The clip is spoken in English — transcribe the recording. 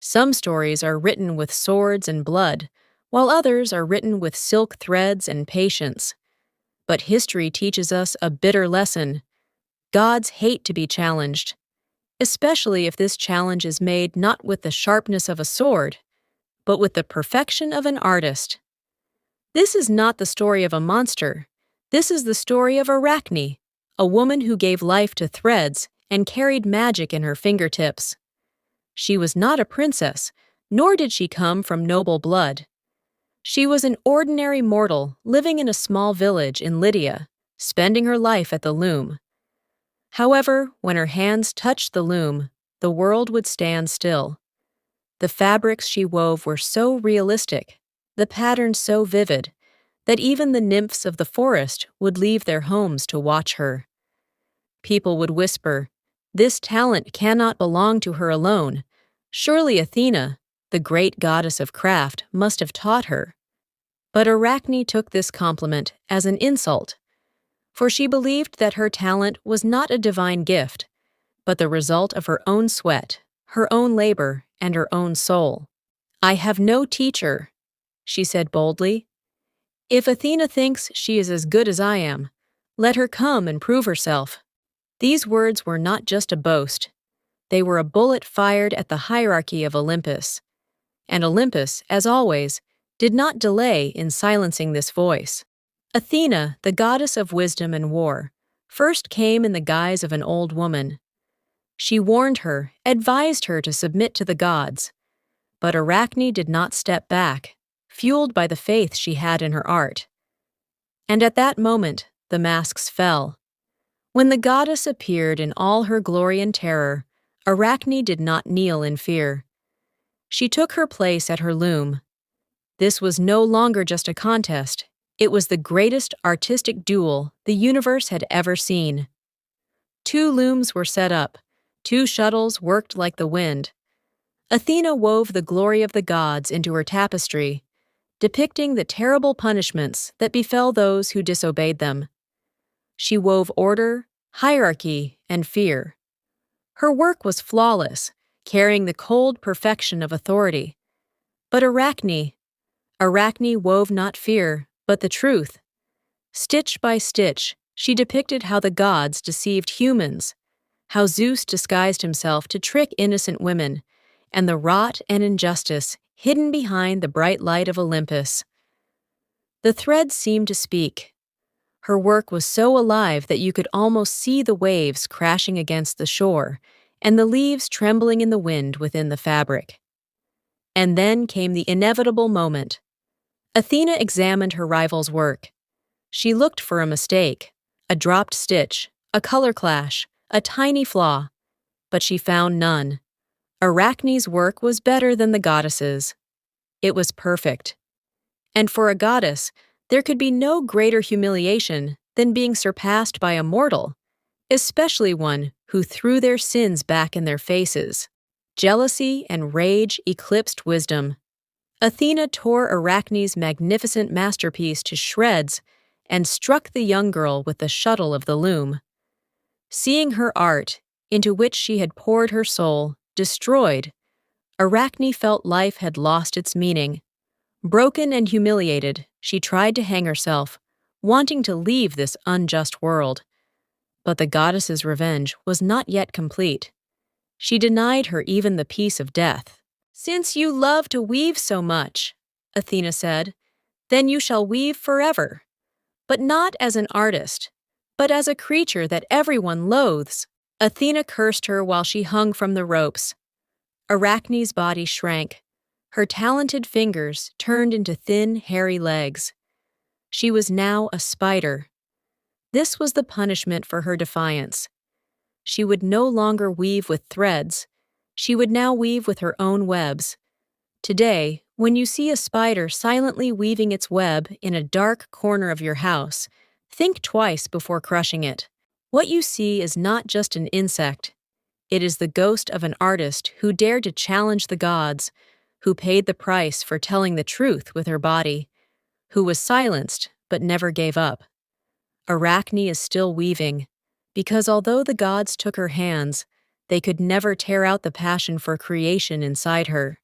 Some stories are written with swords and blood, while others are written with silk threads and patience. But history teaches us a bitter lesson. Gods hate to be challenged, especially if this challenge is made not with the sharpness of a sword, but with the perfection of an artist. This is not the story of a monster. This is the story of Arachne, a woman who gave life to threads and carried magic in her fingertips. She was not a princess, nor did she come from noble blood. She was an ordinary mortal living in a small village in Lydia, spending her life at the loom. However, when her hands touched the loom, the world would stand still. The fabrics she wove were so realistic, the patterns so vivid, that even the nymphs of the forest would leave their homes to watch her. People would whisper, "This talent cannot belong to her alone. Surely Athena, the great goddess of craft, must have taught her." But Arachne took this compliment as an insult, for she believed that her talent was not a divine gift, but the result of her own sweat, her own labor, and her own soul. "I have no teacher," she said boldly. "If Athena thinks she is as good as I am, let her come and prove herself." These words were not just a boast. They were a bullet fired at the hierarchy of Olympus. And Olympus, as always, did not delay in silencing this voice. Athena, the goddess of wisdom and war, first came in the guise of an old woman. She warned her, advised her to submit to the gods. But Arachne did not step back, fueled by the faith she had in her art. And at that moment, the masks fell. When the goddess appeared in all her glory and terror, Arachne did not kneel in fear. She took her place at her loom. This was no longer just a contest. It was the greatest artistic duel the universe had ever seen. 2 looms were set up. 2 shuttles worked like the wind. Athena wove the glory of the gods into her tapestry, depicting the terrible punishments that befell those who disobeyed them. She wove order, hierarchy, and fear. Her work was flawless, carrying the cold perfection of authority. But Arachne wove not fear, but the truth. Stitch by stitch, she depicted how the gods deceived humans, how Zeus disguised himself to trick innocent women, and the rot and injustice hidden behind the bright light of Olympus. The threads seemed to speak. Her work was so alive that you could almost see the waves crashing against the shore and the leaves trembling in the wind within the fabric. And then came the inevitable moment. Athena examined her rival's work. She looked for a mistake, a dropped stitch, a color clash, a tiny flaw, but she found none. Arachne's work was better than the goddess's. It was perfect. And for a goddess, there could be no greater humiliation than being surpassed by a mortal, especially one who threw their sins back in their faces. Jealousy and rage eclipsed wisdom. Athena tore Arachne's magnificent masterpiece to shreds and struck the young girl with the shuttle of the loom. Seeing her art, into which she had poured her soul, destroyed, Arachne felt life had lost its meaning. Broken and humiliated, she tried to hang herself, wanting to leave this unjust world. But the goddess's revenge was not yet complete. She denied her even the peace of death. "Since you love to weave so much," Athena said, "then you shall weave forever. But not as an artist, but as a creature that everyone loathes." Athena cursed her while she hung from the ropes. Arachne's body shrank. Her talented fingers turned into thin, hairy legs. She was now a spider. This was the punishment for her defiance. She would no longer weave with threads. She would now weave with her own webs. Today, when you see a spider silently weaving its web in a dark corner of your house, think twice before crushing it. What you see is not just an insect. It is the ghost of an artist who dared to challenge the gods, who paid the price for telling the truth with her body, who was silenced but never gave up. Arachne is still weaving, because although the gods took her hands, they could never tear out the passion for creation inside her.